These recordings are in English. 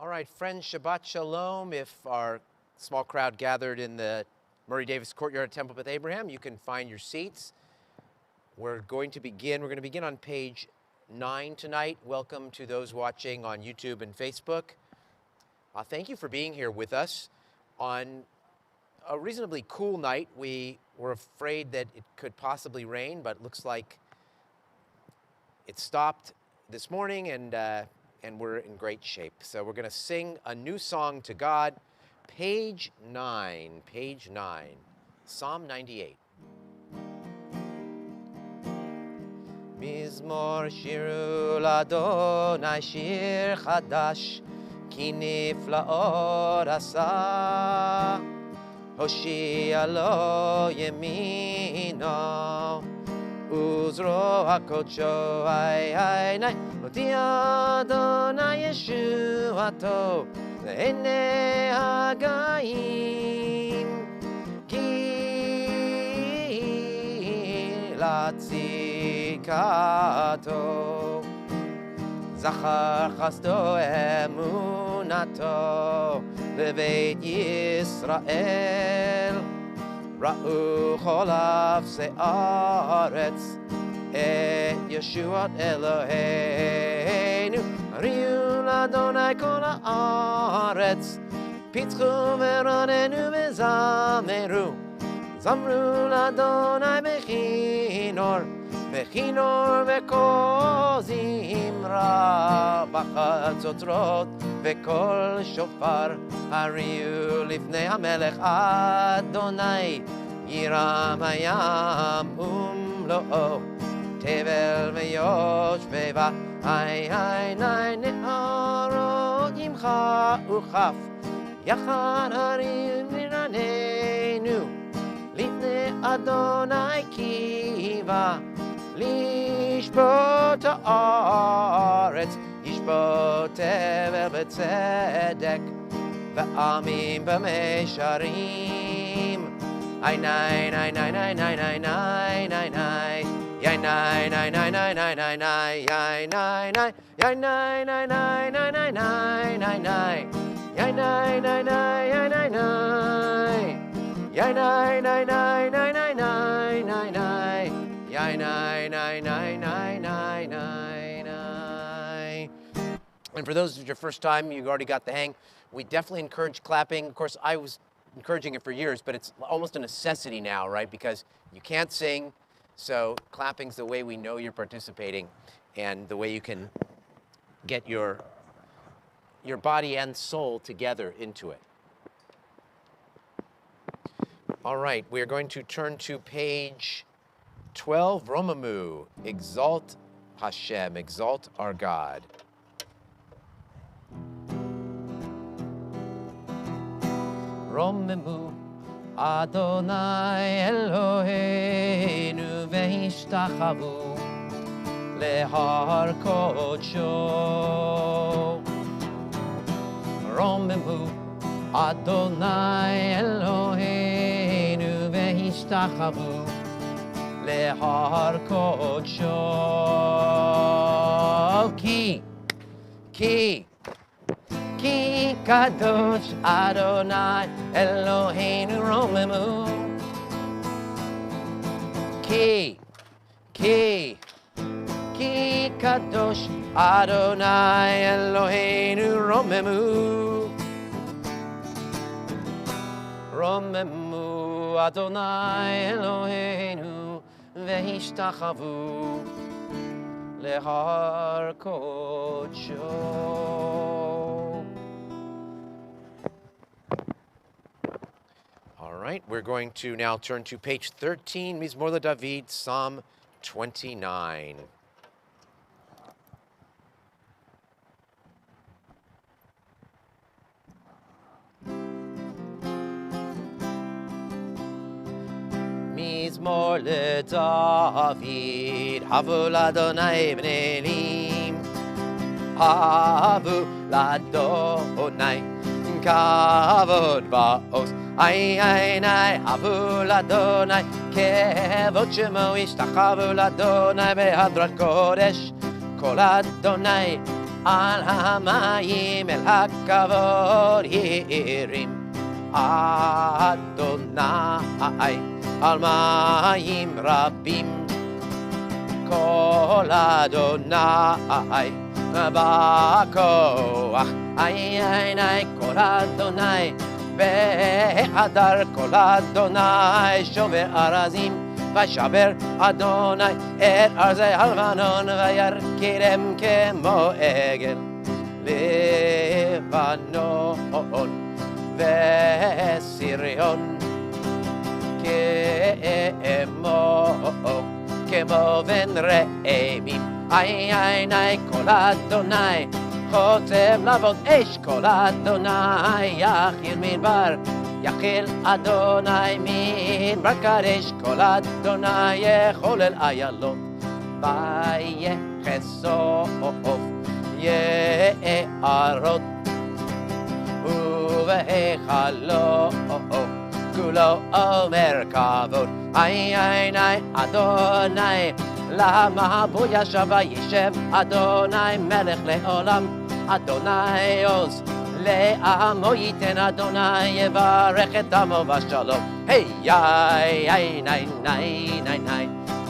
All right, friends, Shabbat Shalom. If our small crowd gathered in the Murray Davis Courtyard at Temple Beth Abraham, you can find your seats. We're going to begin on page 9 tonight. Welcome to those watching on YouTube and Facebook. Thank you for being here with us on a reasonably cool night. We were afraid that it could possibly rain, but it looks like it stopped this morning, and we're in great shape. So we're going to sing a new song to God, page 9, Psalm 98. Mizmor shiru l'Adonai shir chadash, ki niflaot asa, hoshia lo yemino, uzro hakodsho ay oti Adonai Yeshuato le'enei hagayim, ki latzikato zachar chasdo emunato bebeit Yisrael, ra'u cholav se'aretz et Yeshuat Eloheinu, riu l'Adonai kol haaretz, pitchu veronenu vezameru, zamru l'Adonai bechinor vekol zimra, b'chatzot vekol shofar, hariu lifnei hamelech Adonai, yiram hayam umlo'o, tevel veyoshbeva, hay ne'arot yimcha uchaf, yachad harim niranenu, lifnei Adonai kiva, lishbot haaretz, yishbot tevel betzedek, ve'amim b'meisharim, ay nay, nay, nay, nay, nay, nay, nay, nay, nay. Yay nay nay nay nay nay nay nay, yay nay nay, yay nay nay nay nay nay nay nay nay, yay nay nay nay yay nay nay, yay nay nay nay nay nay nay nay nay, yay nay nay nay nay nay nay nay. And for those of your first time, you already got the hang. We definitely encourage clapping. Of course, I was encouraging it for years, but it's almost a necessity now, right? Because you can't sing. So clapping's the way we know you're participating and the way you can get your body and soul together into it. All right, we are going to turn to page 12, Romamu, Exalt Hashem, exalt our God. Romamu Adonai Eloheinu ve'ishtachavu lehar kodsho. Romamu Adonai Eloheinu ve'ishtachavu lehar kodsho. Ki kadosh Adonai Eloheinu romamu. Ki kadosh Adonai Eloheinu romamu. Romamu Adonai Eloheinu ve'ishtachavu lehar kodsho. All right, we're going to now turn to page 13, Mizmor LeDavid, Psalm 29. Mizmor LeDavid, havu l'Adonai bnei Elim, havu l'Adonai kavod ba'os. Ay ay nay, havu l'Adonai, kevod shemo ishtachavu l'Adonai behadrat kodesh, kol Adonai על המים אל הכבוד הרים אדוני על מים רבים כל אדוני בכוח עיני כל אדוני בהדר כל אדוני שובר ארזים וישבר אדוני את ארזי הלבנון וירכירם כמו עגל לבנון וסריון כמו בן רעבים עיני כל אדוני חוצב לבון אש כל אדוני יחיל מדבר יחיל אדוני מדבר קדש כל אדוני יחולל איילות ויחשוף יערות ובהיכלו כולו אומר כבוד עיני אדוני למה בו ישב וישב אדוני מלך לעולם אדוני עוז לעמו ייתן אדוני יברך את עמו בשלום היי יי ני ני ני ני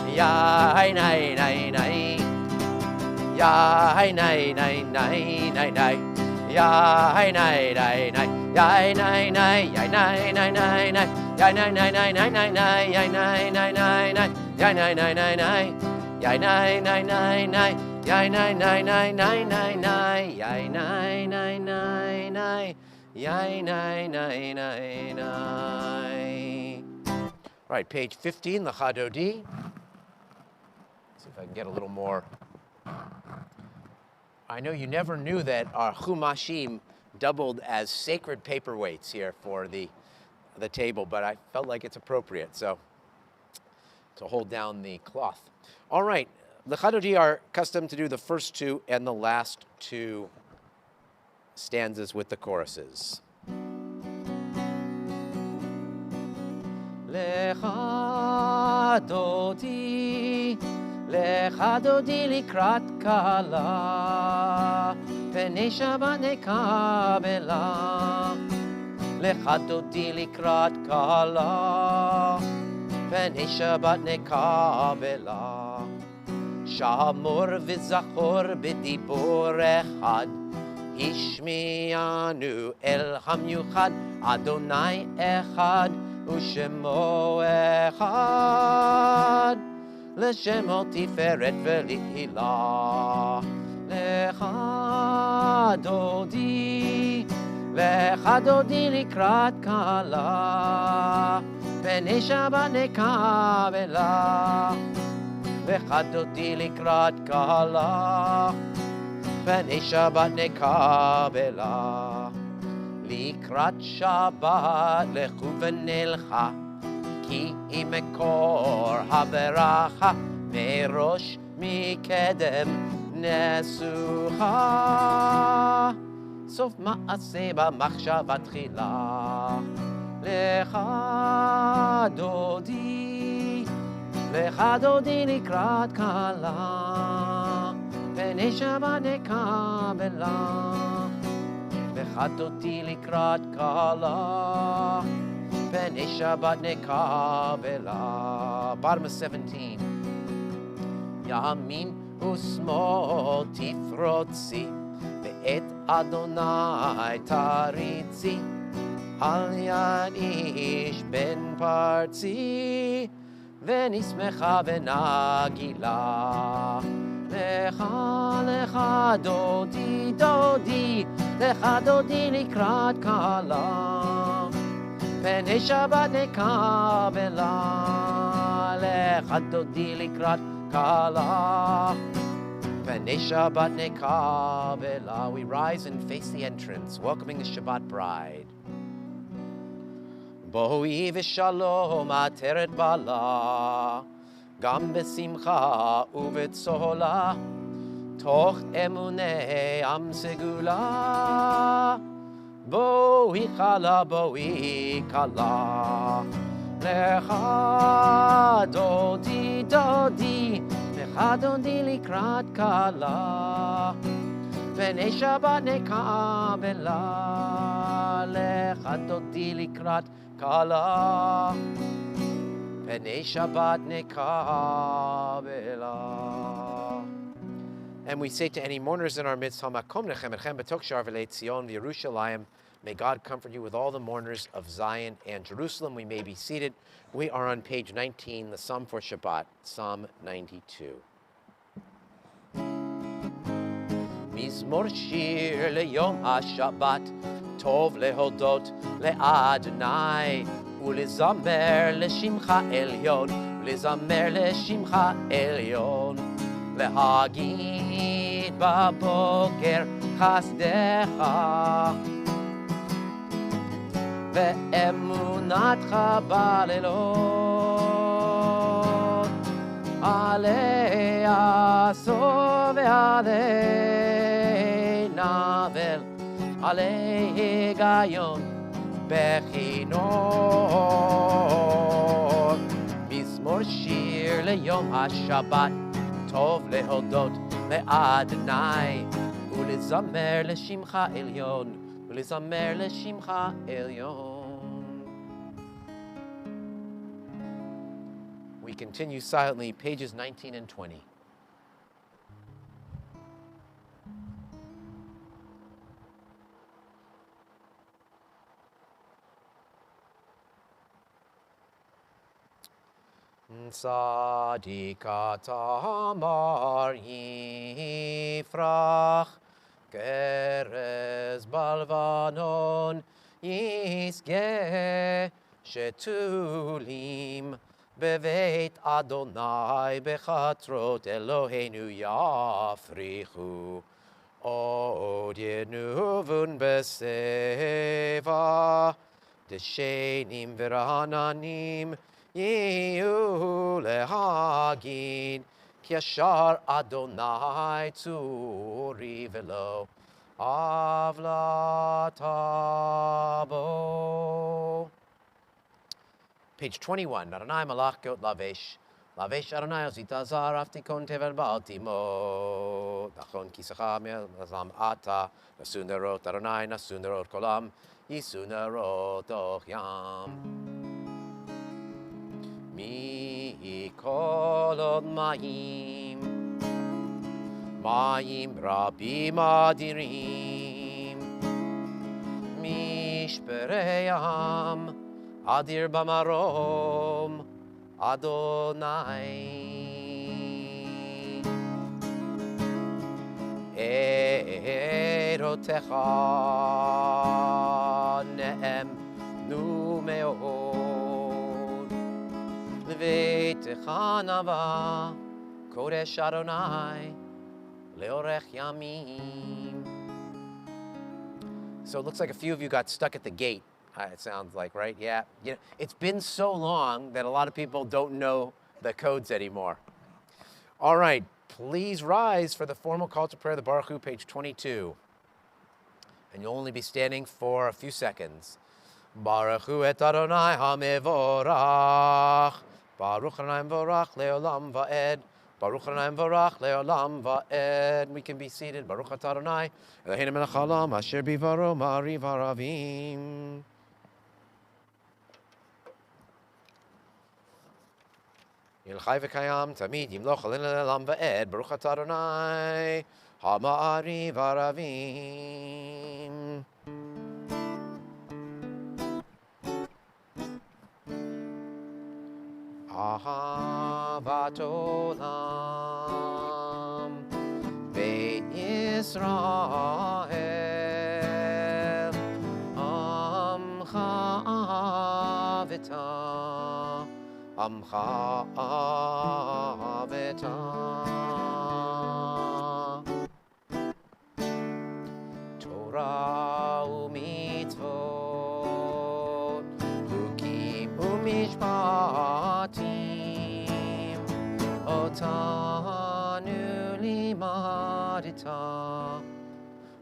יי ני ני ני יי ני ני ני ני ני יי ני ני ני יי ני ני יי ני ני ני ני יי ני ני ני ני ני ני יי ני ני ני ני יי ני ני ני ני yai nai nai nai nai yai nai nai nai nai nai nai yai nai nai nai nai yai nai nai nai nai. Right, page 15, the Chadodi. See if I can get a little more. I know you never knew that our Chumashim doubled as sacred paperweights here for the table, but I felt like it's appropriate, so to hold down the cloth. All right, the Chadodi are accustomed to do the first two and the last two stanzas with the choruses. Lecha dodi likrat kala pnei Shabbat nekabela Lecha dodi likrat kala pnei Shabbat nekabela Shamor v'zachor b'dibor echad Ishmi'anu el hamyuchad Adonai echad Ushemo echad L'shemo tiferet v'lihila Lecha dodi likrat kala Pnei Shabbat nekabela Lecha dodi likrat kala Pnei Shabbat nekabela Likrat Shabbat lechu v'nelcha Ki imekor haberacha Merosh mikedem nesucha Sof ma'aseh b'machshava tchila Lecha dodi likrat kala Pnei Shabbat nekabela Lecha dodi likrat kala Pnei Shabbat nekabela. Bottom of 17. Yamin usmol tifrotzi ve'et Adonai taritzi Al yad ish ben partzi Venismecha venagila Lecha dodi Lecha dodi likrat kala Pnei Shabbat nekabela Lecha dodi likrat kala Pnei Shabbat nekabela. We rise and face the entrance, welcoming the Shabbat bride. Boi v'shalom ateret bala Gam b'simcha u'b'tzola Toch emunei am segula Boi kala Lecha dodi Lecha dodi likrat kala פני שבת נקבלה, לך דודי לקראת כלה. פני שבת נקבלה. And we say to any mourners in our midst, Hamakom nechem etchem betok shar v'lei Tzion v'Yerushalayim. May God comfort you with all the mourners of Zion and Jerusalem. We may be seated. We are on page 19, the Psalm for Shabbat, Psalm 92. Mizmor shir leyom ha-Shabbat, tov lehodot le'Adonai, ulezamer leshimcha elyon, ulezamer leshimcha elyon, להגיד בבוקר חסדך ואמונתך בלילות, עלי עשו ועלי נבל, עלי היגיון בכינור. מזמור שיר ליום השבת, טוב להודות לאדוני, ולזמר לשמך עליון, ולזמר לשמך עליון. We continue silently, pages 19 and 20. Tzadikat amar yifrach, Kerez balvanon yisgeh, shetulim beveit Adonai bechatrot Eloheinu yafrichu, od yenuvun beseva, deshenim v'ra'ananim יהיו להגיד, כי ישר אדוני צורי ולא עוולת בו. Page 21, אדוני מלאך גאות לבש, לבש אדוני עשית זר, אף תיקון תבל בעל תימות. נכון כיסך מזלם אתה, נשאו נרות אדוני, נשאו נרות כולם, יישאו נרות תוך ים. מכל מים, מים רבים אדירים, משפרי ים, אדיר במרום, אדוני. ערותיך נאמנו מאוד, לביתך נבע קודש אדוני לאורך ימים. So it looks like a few of you got stuck at the gate. It sounds like, right? Yeah. You know, it's been so long that a lot of people don't know the codes anymore. All right. Please rise for the formal call to prayer, the Baruch Hu, page 22. And you'll only be standing for a few seconds. Baruch Hu et Adonai ha-mevorach. Baruch Adonai mevorach le'olam va'ed. Baruch Adonai mevorach le'olam va'ed. We can be seated. Baruch et Adonai Eloheinu melech haolam asher bivaro ma'ariv haravim. Yilchai v'kayam tamid yimloch alin le'olam va'ed. Baruch et Adonai ha'ma'ariv haravim. Ahavat olam Beit Yisrael Amcha aveta Amcha aveta Torah u'mitzvot Chukim u'mishpatim Otanu limadita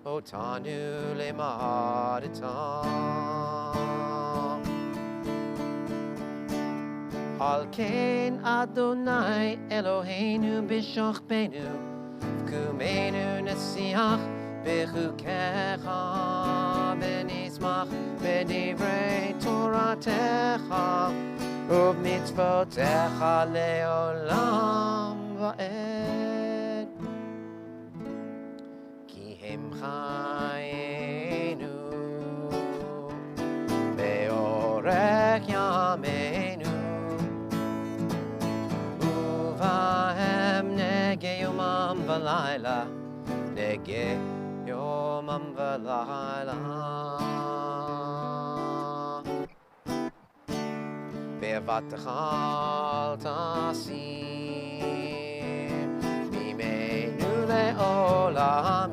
Otanu limadita Al ken Adonai Eloheinu b'shachbenu V'kumenu nesiach בחוקיך ונשמח בדברי תורתך ובמצוותיך לעולם ועד. כי הם חיינו באורך ימינו ובהם נגע יומם ולילה, נגע יומם ולילה. בעבדתך אל תשים ממנו לעולמים.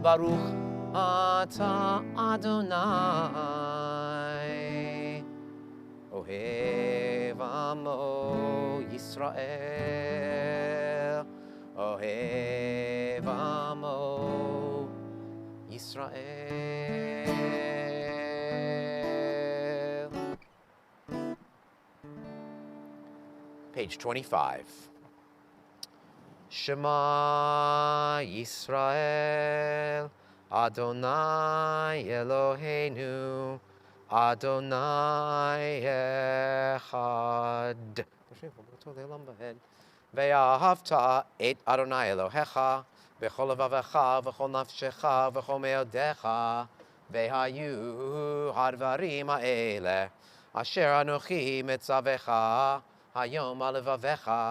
ברוך אתה אדוני אוהב עמו ישראל, אוהב עמו ישראל. Page 25. Shema Yisrael, Adonai Eloheinu, Adonai Echad. Ve'ahavta et Adonai Elohecha, v'chol levavecha, v'chol nafshecha, v'chol me'odecha, ve'hayu hadvarim ha'ele, asher anochi metzavecha, hayom al levavecha,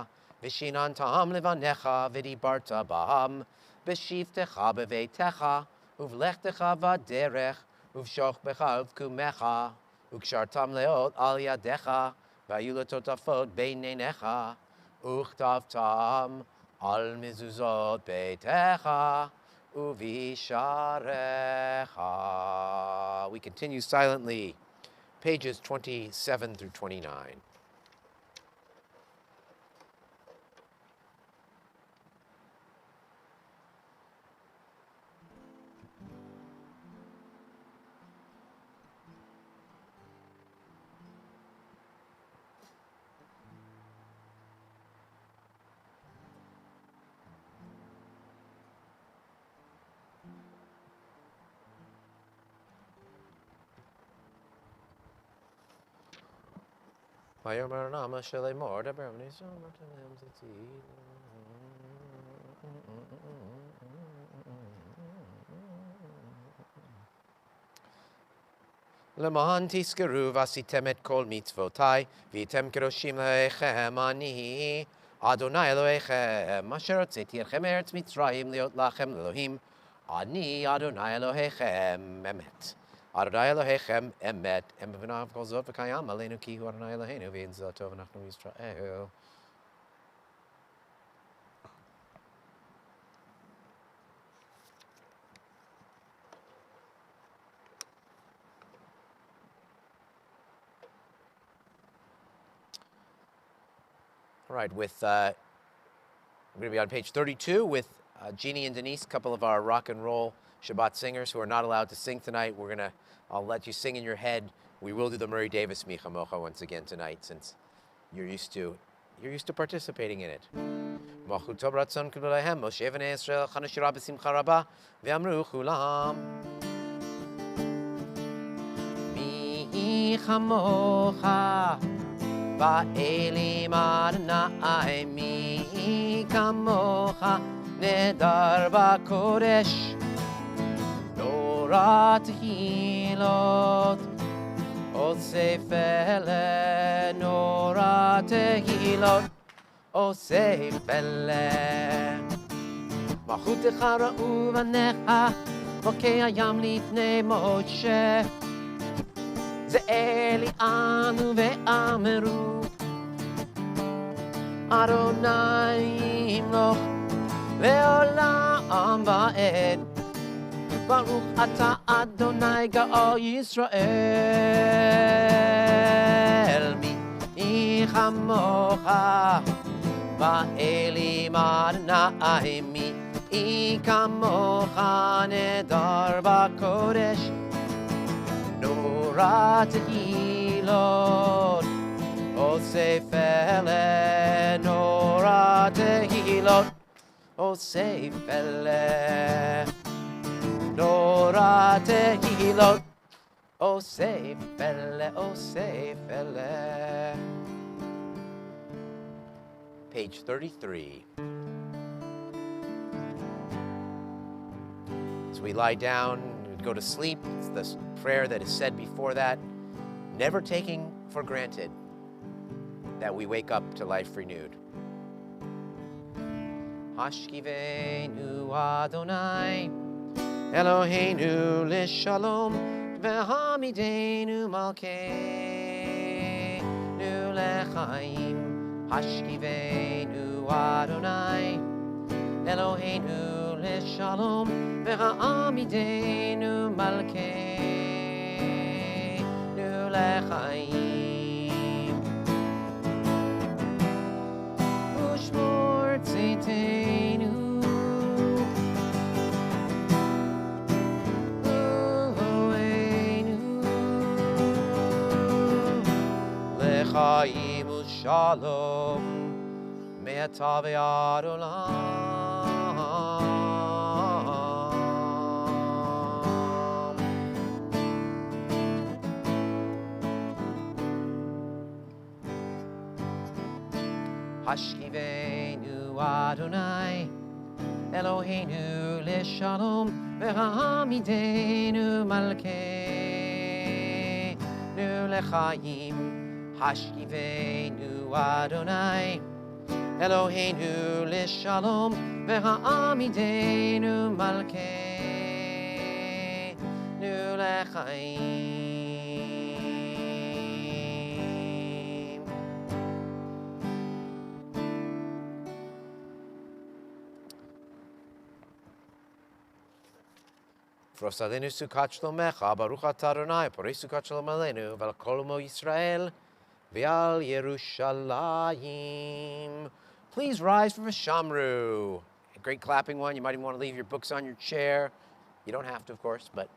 v'shinantam levanecha, v'dibarta b'ham, v'shivtecha b'veitecha, uvlechtecha v'derech, uvshochbecha uvkumecha, ukshartam leot al yadecha, v'hayu letotafot beinenecha, וכתבתם על מזוזות ביתך ובשעריך. We continue silently, pages 27 through 29. ויאמר נעמה שלאמור דבר ונשמע להם תציל. למען תזכרו ועשיתם את כל מצוותיי והייתם קדושים לאלוהיכם אני אדוני אלוהיכם אשר הוצאתי אתכם מארץ מצרים להיות לכם לאלוהים אני אדוני אלוהיכם אמת. אדוני אלוהיכם אמת, בבניו כל זאת וקיים עלינו כי הוא אדוני אלוהינו ואין זה טוב אנחנו ישראל. All right, we're going to be on page 32 with Jeannie and Denise, a couple of our rock and roll Shabbat singers who are not allowed to sing tonight. I'll let you sing in your head. We will do the Murray Davis Micha Mocha once again tonight, since you're used to participating in it. Mochu tov ratzon k'b'leihem, Moshe v'nei Yisrael chanu shira b'simcha rabah, v'amru chulam. Micha mocha, va'elim Adonai, Micha mocha, nedar b'kodesh. Nora tehilot, osefele. Nora tehilot, osefele. Malchutecha ra'u v'necha, חוקי הים לפני משה. זה אלי אנו ואמרו, אדוני ימלוך לעולם ועד. ברוך אתה אדוני גאל ישראל. מי כמוך באלים אדוני, מי כמוך נדר בקודש. נורא תהילות אוסף אלה, נורא תהילות Osefele. Nora tehilot. Osefele, Osefele. Page 33. As we lie down, go to sleep, it's the prayer that is said before that, never taking for granted that we wake up to life renewed. Hashkivenu Adonai, Eloheinu l'shalom, v'hamidenu malkeinu l'chaim. Hashkivenu Adonai, Eloheinu l'shalom, v'hamidenu malkeinu l'chaim. Ushmor tziteinu L'chaim u'shalom me'ata ve'ad olam. Hashkivenu Adonai, Eloheinu l'shalom, v'hamidenu malkeinu l'chaim. Hashkivenu Adonai, Eloheinu l'shalom, v'hamidenu malkeinu l'chaim. Frosalenu sukat shlomecha, baruch atah Adonai, porei sukat shalom aleinu, v'al kol umo Yisrael, v'al Yerushalayim. Please rise for Shamru. A great clapping one. You might even want to leave your books on your chair. You don't have to, of course, but.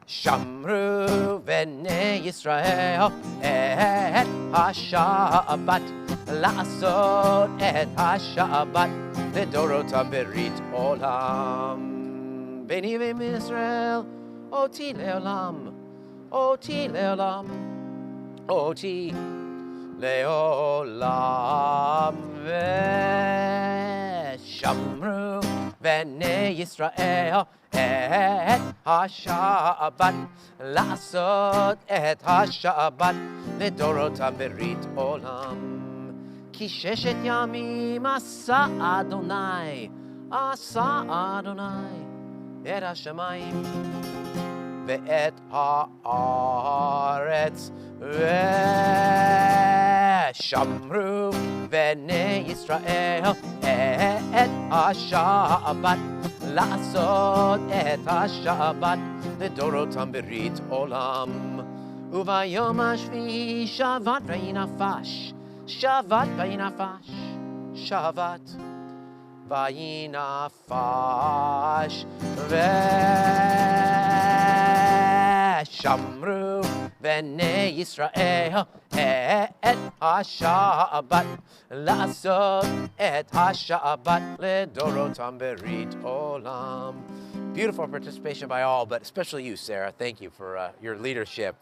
Shamru v'nei Yisrael et ha-Shabbat la'asot et ha-Shabbat לדורותם ברית עולם. ביני ועם ישראל, אותי לעולם, אותי לעולם, אותי לעולם. ושמרו בני ישראל את השבת, לעשות את השבת לדורותם ברית עולם. כי ששת ימים עשה אדוני את השמיים ואת הארץ, ושמרו בני ישראל את השבת, לעשות את השבת לדורותם ברית עולם. וביום השביעי שבת וינפש, שבת וינפש, שבת וינפש, ושמרו בני ישראל את השבת, לעשות את השבת לדורותם ברית עולם. Beautiful participation by all, but especially you, Sarah. Thank you for your leadership.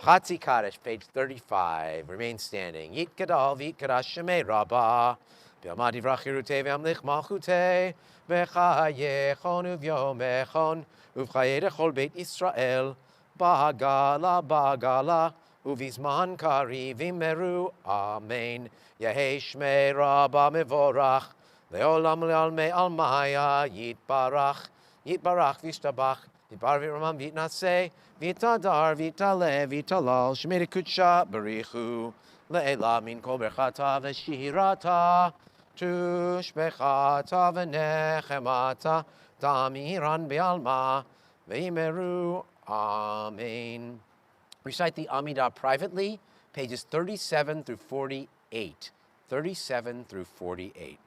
Chatzi Kaddish, page 35. Remain standing. Yit Gadal, V'yit Kadash Shemei Rabbah. B'yamad Yivrach Yerutei V'yamlich Malchutei. V'chayechon uvyomechon. Uv'chayei lechol Beit Yisrael. Ba'agala, ba'agala. Uv'izman kariv imeru. Amen. Yehei Shmei Rabbah mevorach. Le'olam le'almei almaya. Yitbarach. Yitbarach v'yishtabach. Yitbar v'ramam v'yitnaseh. Vitadar, vitale, vitalal, shmei kutsha, barichu, le'ela min kol berchata v'shirata, tushbechata v'nechemata, tamiran be'alma, v'imeru, amen. Recite the Amidah privately, pages 37 through 48. 37 through 48.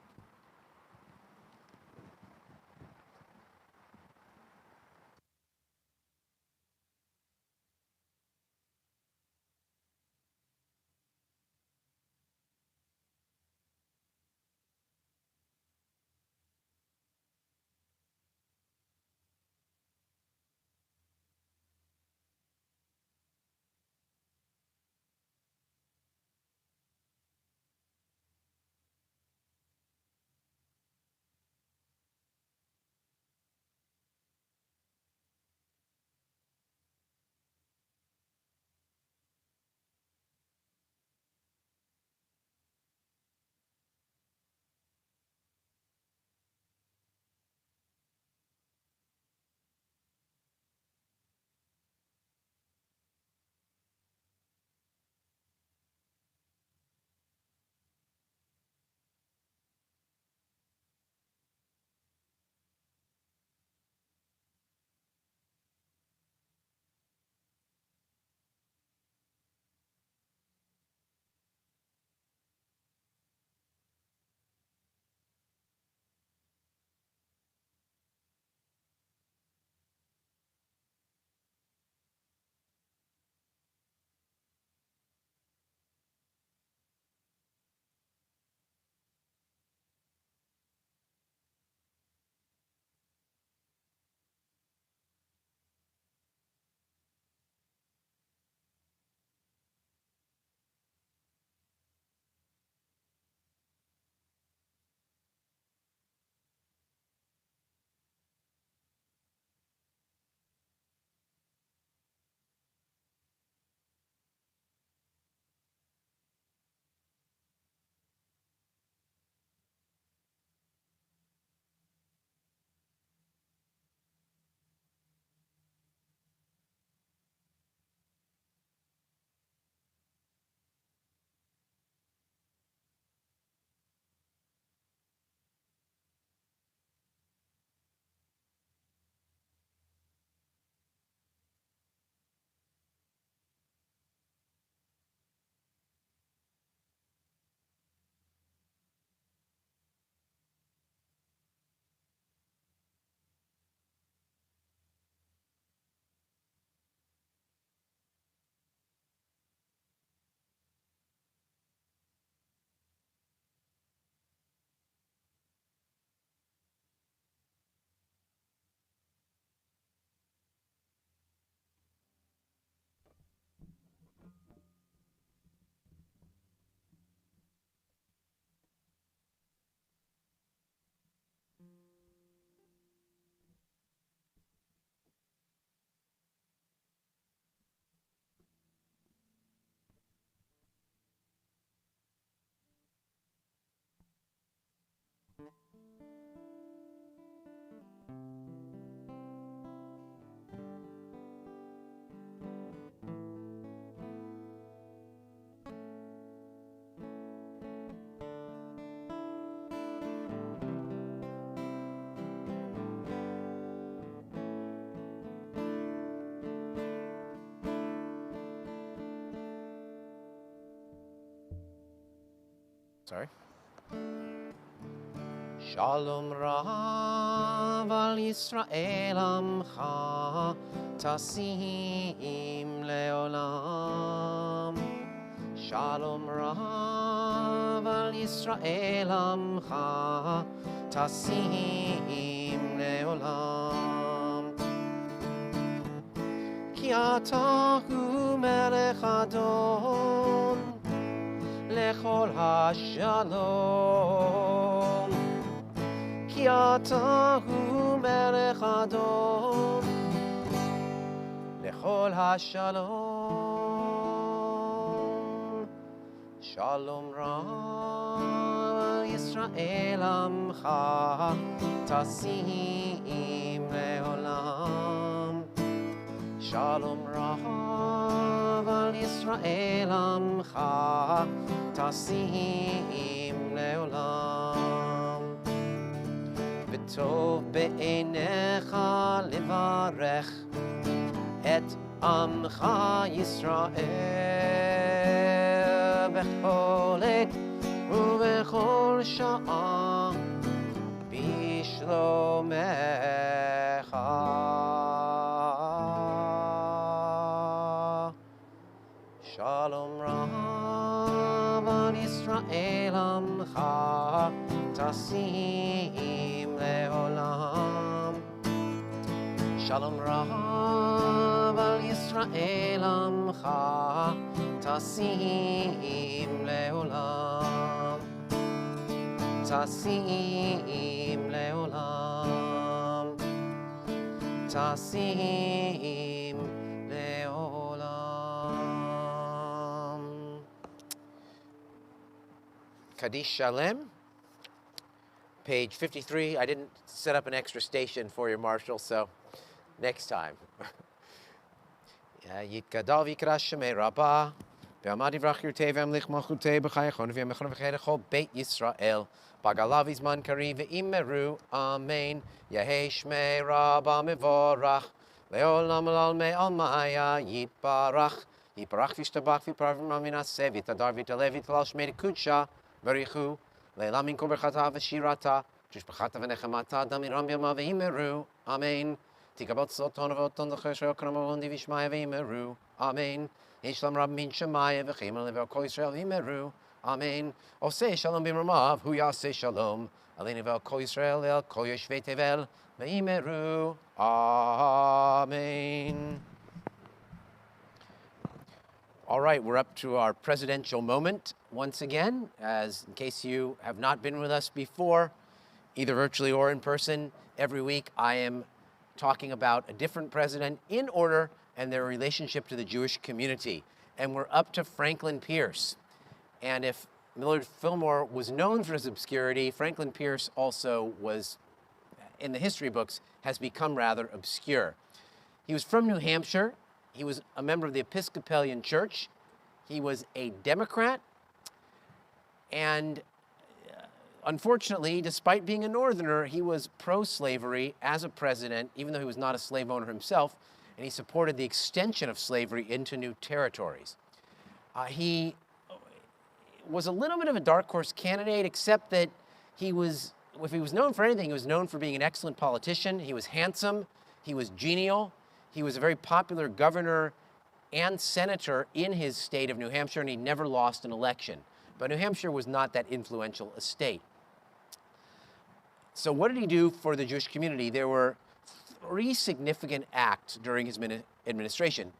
Sorry. Shalom Rav al Yisrael Amcha Tasim Leolam. Shalom Rav al Yisrael Amcha Tasim Leolam. Ki ata hu melech Adon lechol hashalom. Ki ata hu melech Adon lechol hashalom. Shalom Rav Yisrael Amcha Tasim Leolam. Shalom Rav al Yisrael Amcha Tasim Leolam. V'tov be'einecha levarech et Amcha Yisrael bechol עת ובכל שעה בשלומך. Shalom Rav al Yisrael Amcha Tasim Leolam. Shalom Rav al Yisrael Amcha Tasim Leolam. Tasim Leolam. Tasim Leolam. Kaddish Shalem, page 53. I didn't set up an extra station for you, Marshall, so next time. Yitkadal v'yikra shemei Rabbah, ve'amad yivrach yirtei ve'amlich malchutei b'chayachon ve'amechon v'chayachol Beit Yisrael, b'galav izman kari ve'imeru, amen. Yehei shmei Rabbah mevorach, le'olam alal me'al maya yitbarach. Yitbarach v'yishtabach v'yiparav v'minaseh v'yitadar v'yitaleh v'yitalal shmei kudsha v'richu, le'elam min kol berchata v'shirata, tishbachata v'nechemata, damiram b'yama ve'imeru, amen. Tikabot soton v'oton l'chesher k'ramavon divishmaya v'imeru, amen. Yishlam rab min shemaya v'chimel v'kol Yisrael v'imeru, amen. Oseh shalom b'mramav, hu yaseh shalom, aleinu v'kol Yisrael el kol yoshvei tevel v'imeru, amen. All right, we're up to our presidential moment once again. As in case you have not been with us before, either virtually or in person, every week I am talking about a different president in order and their relationship to the Jewish community. And we're up to Franklin Pierce. And if Millard Fillmore was known for his obscurity, Franklin Pierce also was, in the history books, has become rather obscure. He was from New Hampshire. He was a member of the Episcopalian Church. He was a Democrat. And unfortunately, despite being a Northerner, he was pro-slavery as a president, even though he was not a slave owner himself, and he supported the extension of slavery into new territories. He was a little bit of a dark horse candidate, except that he was, if he was known for anything, he was known for being an excellent politician. He was handsome, he was genial, he was a very popular governor and senator in his state of New Hampshire, and he never lost an election. But New Hampshire was not that influential a state. So what did he do for the Jewish community? There were three significant acts during his administration.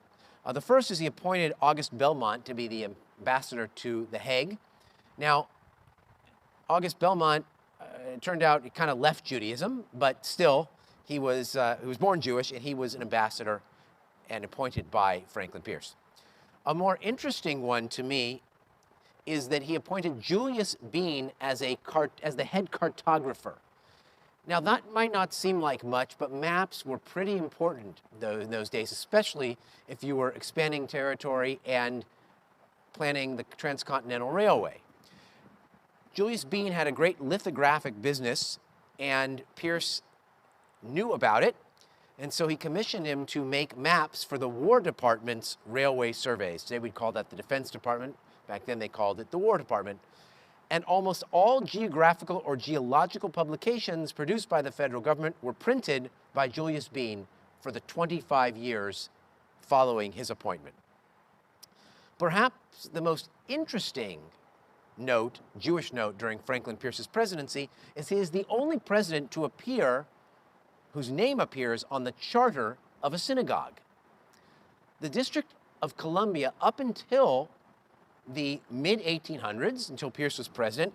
The first is he appointed August Belmont to be the ambassador to The Hague. Now, August Belmont, it turned out, he kind of left Judaism, but still, he was born Jewish, and he was an ambassador and appointed by Franklin Pierce. A more interesting one to me is that he appointed Julius Bean as the head cartographer. Now, that might not seem like much, but maps were pretty important in those days, especially if you were expanding territory and planning the Transcontinental Railway. Julius Bean had a great lithographic business, and Pierce knew about it, and so he commissioned him to make maps for the War Department's railway surveys. Today we'd call that the Defense Department. Back then they called it the War Department. And almost all geographical or geological publications produced by the federal government were printed by Julius Bean for the 25 years following his appointment. Perhaps the most interesting Jewish note during Franklin Pierce's presidency is he is the only president to appear whose name appears on the charter of a synagogue. The District of Columbia, up until the mid-1800s, until Pierce was president,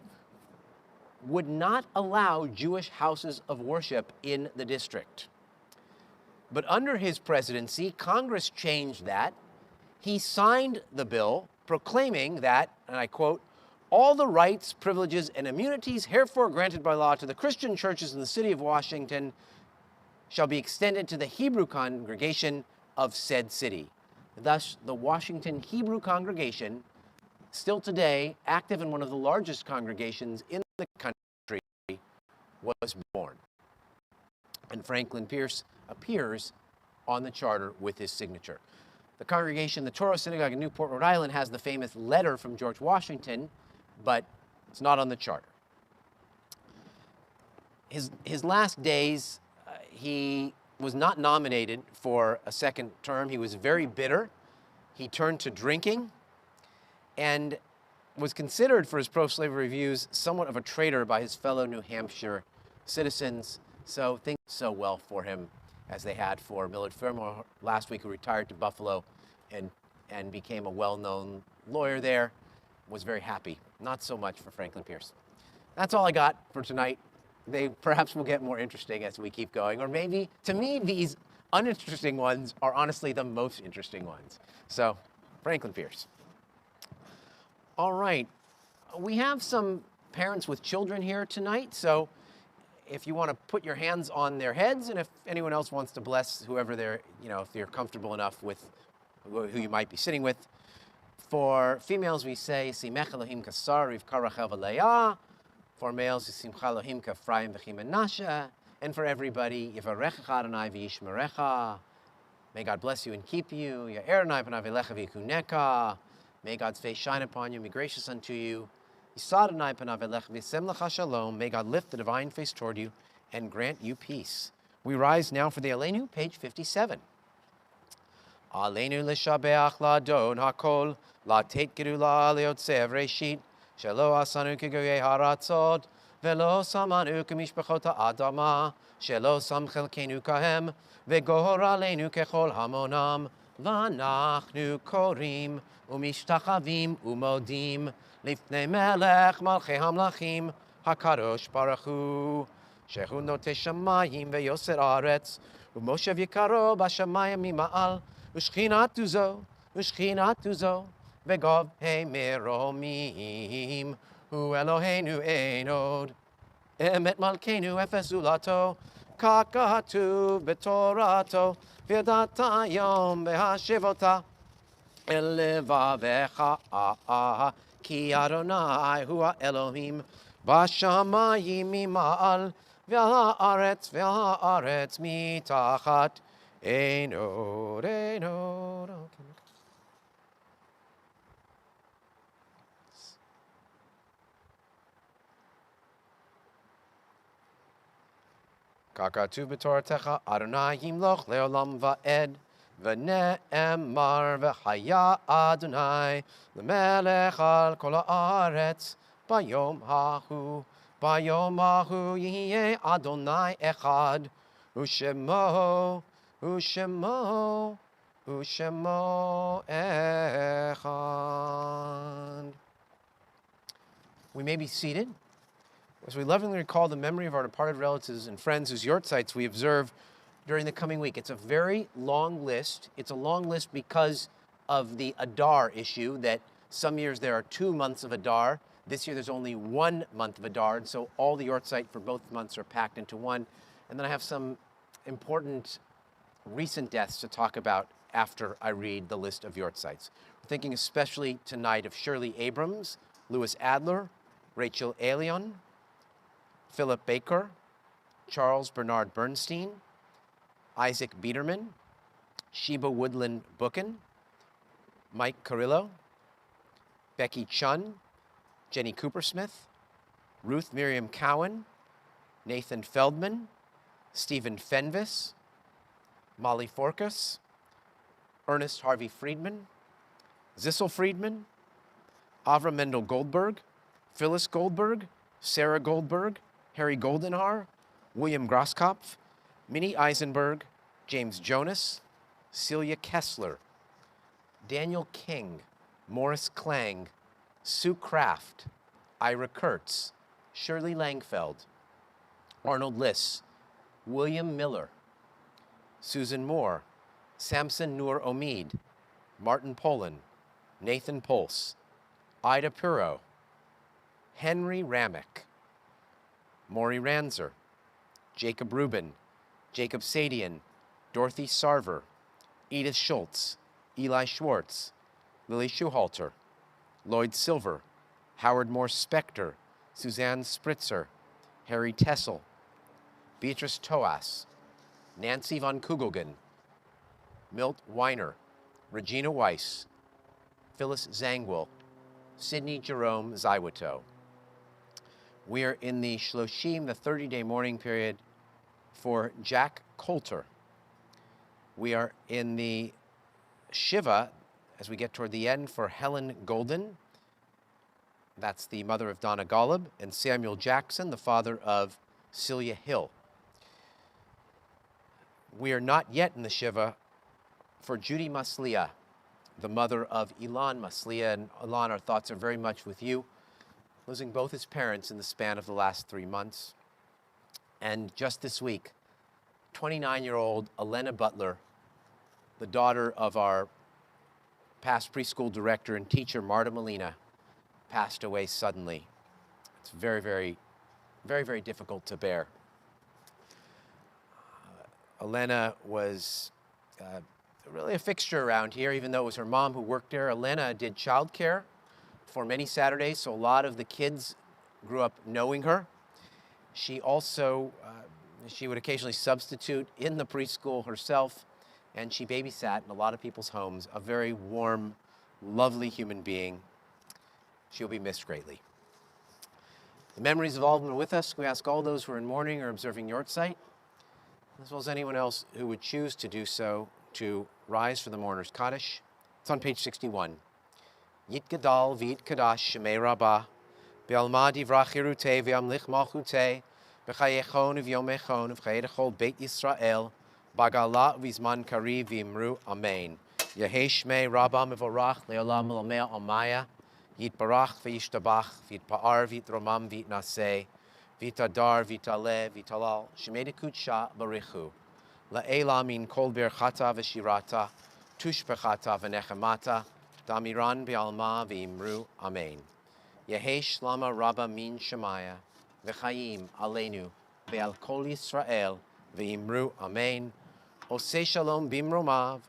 would not allow Jewish houses of worship in the district. But under his presidency, Congress changed that. He signed the bill proclaiming that, and I quote, "All the rights, privileges, and immunities herefore granted by law to the Christian churches in the city of Washington shall be extended to the Hebrew congregation of said city." Thus, the Washington Hebrew congregation, still today active in one of the largest congregations in the country, was born. And Franklin Pierce appears on the charter with his signature. The congregation, the Torah Synagogue in Newport, Rhode Island, has the famous letter from George Washington, but it's not on the charter. His last days, he was not nominated for a second term. He was very bitter. He turned to drinking and was considered for his pro-slavery views somewhat of a traitor by his fellow New Hampshire citizens. So things so well for him as they had for Millard Fillmore last week, who retired to Buffalo and became a well-known lawyer there. Was very happy. Not so much for Franklin Pierce. That's all I got for tonight. They perhaps will get more interesting as we keep going, or maybe, to me, these uninteresting ones are honestly the most interesting ones. So, Franklin Pierce. All right, we have some parents with children here tonight, so if you want to put your hands on their heads, and if anyone else wants to bless whoever they're, if you're comfortable enough with who you might be sitting with. For females, we say, Simech Elohim kasar Rivka Rachel v'Leah. For males, Simcha Elohim k'Ephraim v'chi Menashe. And for everybody, Yivarechecha Adonai v'yishmerecha. May God bless you and keep you. Ya'er Adonai panav elecha v'yikuneka. May God's face shine upon you and be gracious unto you. Yisad Adonai panav elecha v'yisem lecha shalom. May God lift the divine face toward you and grant you peace. We rise now for the Aleinu, page 57. Aleinu l'shabeach la'adon hakol, la'tet gerula le'otzev reshit, shelo asanu kegoyei haratzot, velo samanu kemishpachot ha'adama, shelo sam chelkenu kahem, vegor aleinu kechol hamonam, v'anachnu korim, umishtachavim umodim, lifnei melech malchei hamlachim, hakadosh baruch hu, shehu notei shamayim ve'yoser aretz, umoshev yikaro b'shamayim mima'al, Ushchinatu zo, vegov he meromim, hu Eloheinu einod, emet malkeinu efesulato, kakatu betorato, v'yadata yom v'hashivota, elevavecha, ki Adonai hu Elohim, b'shamayim mima'al, v'ha'aretz mitachat, Einod. Kakatu b'toratecha Adonai yimloch leolam va'ed v'ne'emar v'chaya Adonai l'melech al kol haaretz bayom hahu yihye Adonai echad u'shemo Ushemo Echad. We may be seated as we lovingly recall the memory of our departed relatives and friends whose yortzites we observe during the coming week. It's a very long list. It's a long list because of the Adar issue that Some years there are 2 months of Adar. This year there's only 1 month of Adar, and so all the Yortzeit for both months are packed into one. And then I have some important recent deaths to talk about after I read the list of Yortzeits. We're thinking especially tonight of Shirley Abrams, Louis Adler, Rachel Elion, Philip Baker, Charles Bernard Bernstein, Isaac Biederman, Sheba Woodland Booken, Mike Carrillo, Becky Chun, Jenny Coopersmith, Ruth Miriam Cowan, Nathan Feldman, Stephen Fenvis, Molly Forkas, Ernest Harvey Friedman, Zissel Friedman, Avra Mendel Goldberg, Phyllis Goldberg, Sarah Goldberg, Harry Goldenhar, William Grosskopf, Minnie Eisenberg, James Jonas, Celia Kessler, Daniel King, Morris Klang, Sue Kraft, Ira Kurtz, Shirley Langfeld, Arnold Liss, William Miller, Susan Moore, Samson Nur Omid, Martin Poland, Nathan Pulse, Ida Puro, Henry Ramick, Maury Ranzer, Jacob Rubin, Jacob Sadian, Dorothy Sarver, Edith Schultz, Eli Schwartz, Lily Schuhalter, Lloyd Silver, Howard Morse Spector, Suzanne Spritzer, Harry Tessel, Beatrice Toas, Nancy von Kugelgen, Milt Weiner, Regina Weiss, Phyllis Zangwill, Sidney Jerome Zaiwato. We are in the Shloshim, the 30-day mourning period for Jack Coulter. We are in the Shiva, as we get toward the end, for Helen Golden. That's the mother of Donna Golub, and Samuel Jackson, the father of Celia Hill. We are not yet in the Shiva for Judy Maslia, the mother of Ilan Maslia. And Ilan, our thoughts are very much with you, losing both his parents in the span of the last 3 months. And just this week, 29-year-old Elena Butler, the daughter of our past preschool director and teacher, Marta Molina, passed away suddenly. It's very, very, very, very difficult to bear. Elena was really a fixture around here, even though it was her mom who worked there. Elena did childcare for many Saturdays, so a lot of the kids grew up knowing her. She also, she would occasionally substitute in the preschool herself, and she babysat in a lot of people's homes. A very warm, lovely human being. She'll be missed greatly. The memories of all of them are with us. We ask all those who are in mourning or observing Yortzeit, as well as anyone else who would choose to do so, to rise for the mourner's Kaddish. It's on page 61. Yit Gadal v'yit Kadash Shemei Rabbah Be'alma divrach Yerutei v'yamlich malchutei B'chayechon v'yomechon v'chayedechol Beit Yisrael Bagala v'zman kari v'imru Amen. Yehei Shmei Rabbah mevorach le'olam l'omea Amaya Yit barach v'yishtabach v'yit pa'ar v'yit romam v'yit naseh v'yitadar v'yitaleh v'yitalal Shemei dekutsha barichu La'ela min kol berchata v'shirata tushpechata v'nechemata Damiran be'alma v'imru Amen. Yehesh lama rabba min shemaya v'chayim aleinu ve'al kol Yisrael v'imru Amen. Oseh shalom bimromav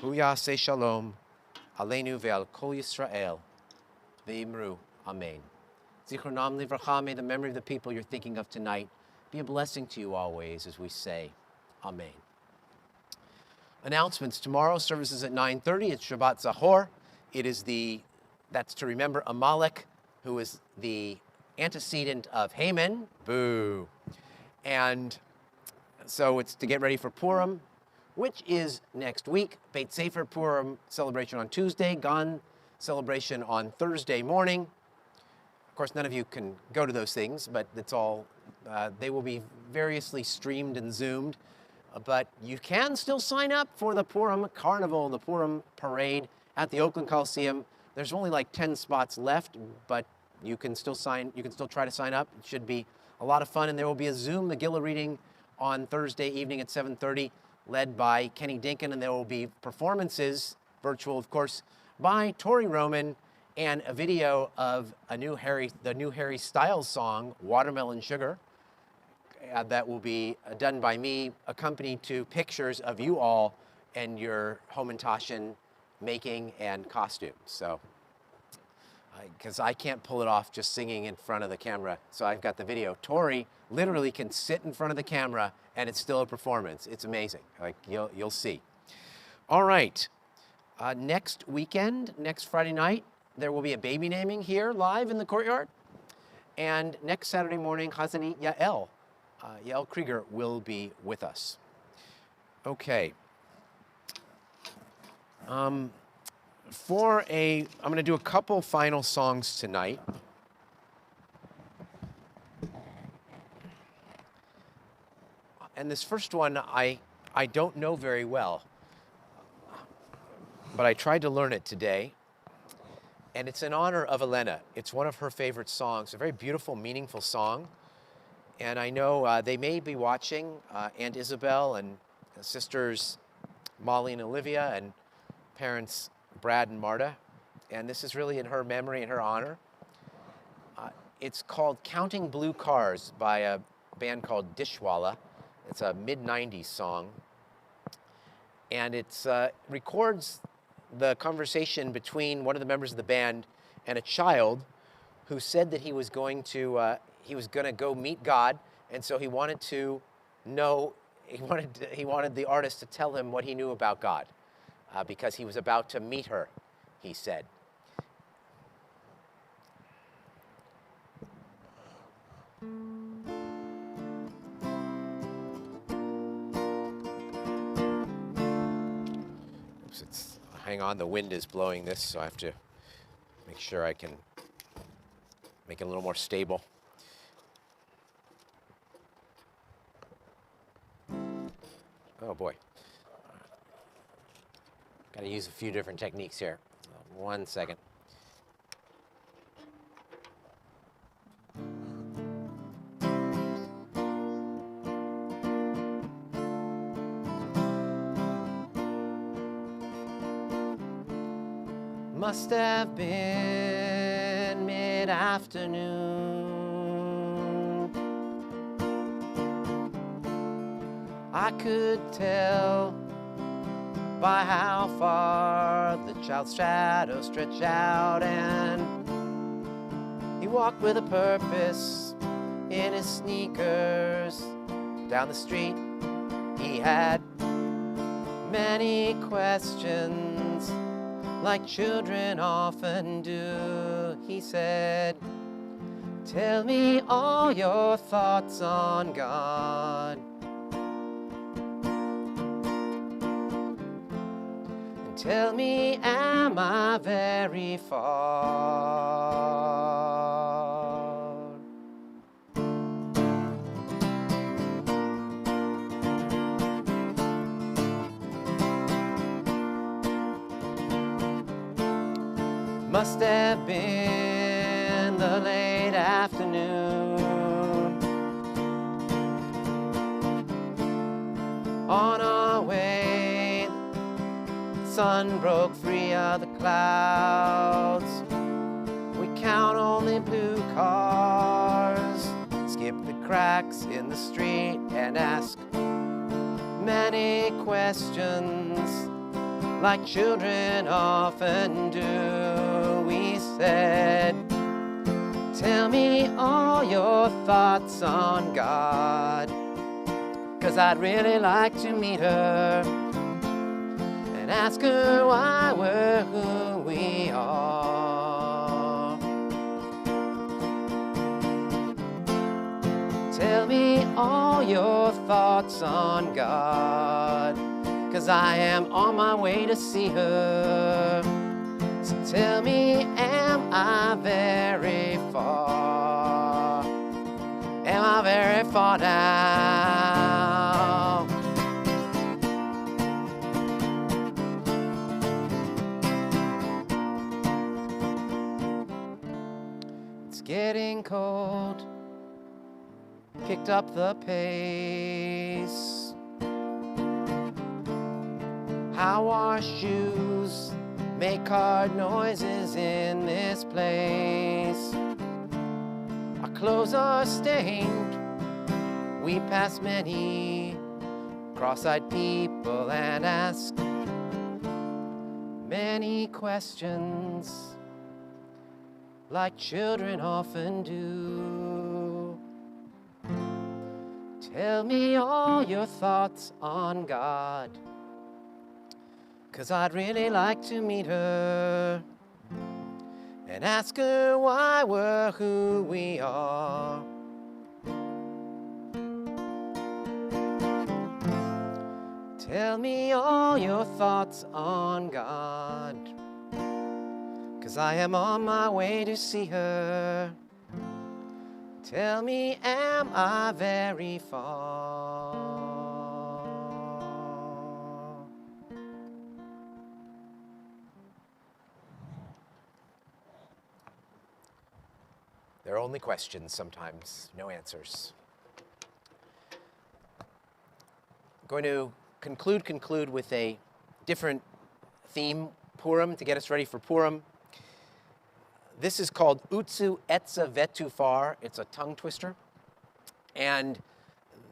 hu yaseh shalom aleinu ve'al kol Yisrael v'imru Amen. Zichronam livracha, may the memory of the people you're thinking of tonight be a blessing to you always as we say Amen. Announcements. Tomorrow, services at 9:30. It's Shabbat Zachor. It is that's to remember Amalek, who is the antecedent of Haman. Boo. And so it's to get ready for Purim, which is next week. Beit Sefer Purim celebration on Tuesday, Gan celebration on Thursday morning. Of course, none of you can go to those things, but it's all, they will be variously streamed and Zoomed. But you can still sign up for the Purim Carnival, the Purim Parade at the Oakland Coliseum. There's only like 10 spots left, but you can still try to sign up. It should be a lot of fun, and there will be a Zoom Megillah reading on Thursday evening at 7:30, led by Kenny Dinkin, and there will be performances, virtual of course, by Tori Roman and a video of the new Harry Styles song, Watermelon Sugar, that will be done by me, accompanied to pictures of you all and your Hamantaschen making and costumes. So, because I can't pull it off just singing in front of the camera, so I've got the video. Tori literally can sit in front of the camera and it's still a performance. It's amazing. Like you'll see. All right. Next weekend, next Friday night, there will be a baby naming here live in the courtyard. And next Saturday morning, Chazanit Yael Krieger will be with us. Okay. I'm going to do a couple final songs tonight. And this first one, I don't know very well, but I tried to learn it today. And it's in honor of Elena. It's one of her favorite songs, a very beautiful, meaningful song. And I know they may be watching, Aunt Isabel and sisters Molly and Olivia and parents Brad and Marta. And this is really in her memory and her honor. It's called Counting Blue Cars by a band called Dishwalla. It's a mid-90s song. And it records the conversation between one of the members of the band and a child who said that he was going to go meet God, and so he wanted to know, he wanted the artist to tell him what he knew about God, because he was about to meet her, he said. Oops, hang on, the wind is blowing this, so I have to make sure I can make it a little more stable. Oh boy. Got to use a few different techniques here. 1 second. Must have been mid-afternoon. I could tell by how far the child's shadow stretched out, and he walked with a purpose in his sneakers. Down the street, he had many questions, like children often do. He said, "Tell me all your thoughts on God. And tell me, am I very far?" Must have been the late afternoon. On our way, the sun broke free of the clouds. We count only blue cars, skip the cracks in the street and ask many questions, like children often do. We said, "Tell me all your thoughts on God, 'cause I'd really like to meet her and ask her why we're who we are. Tell me all your thoughts on God, 'cause I am on my way to see her. So tell me, am I very far? Am I very far now?" It's getting cold, picked up the pace. How our shoes make hard noises in this place. Our clothes are stained, we pass many cross-eyed people and ask many questions like children often do. Tell me all your thoughts on God, 'cause I'd really like to meet her and ask her why we're who we are. Tell me all your thoughts on God, 'cause I am on my way to see her. Tell me, am I very far? There are only questions sometimes, no answers. I'm going to conclude with a different theme, Purim, to get us ready for Purim. This is called Utsu Etza Vetufar. It's a tongue twister. And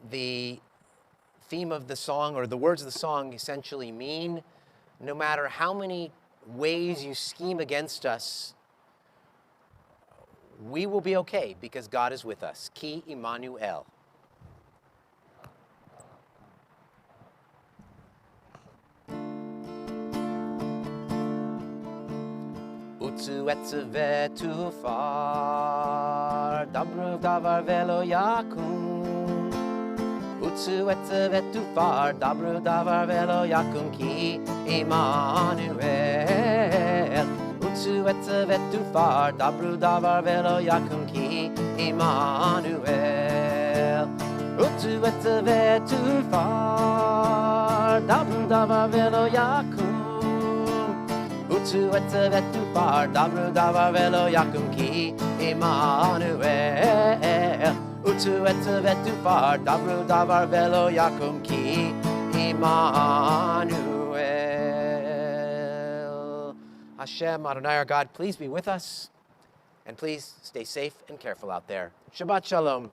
the theme of the song, or the words of the song, essentially mean no matter how many ways you scheme against us, we will be okay because God is with us. Ki Immanuel. Utsu etze vetufar, dabru davar velo yakun. Utsu etze vetufar, dabru davar velo yakun, ki Immanuel. Utsu etze vetufar, dabru davar velo yakun, ki Immanuel. Utsu etze vetufar, dabru davar velo yakun. Utsu etze vetufar, dabru davar velo yakun, ki Immanuel. Utsu etze vetufar, dabru davar velo yakun, ki Immanuel. Hashem, Adonai our God, please be with us, and please stay safe and careful out there. Shabbat Shalom.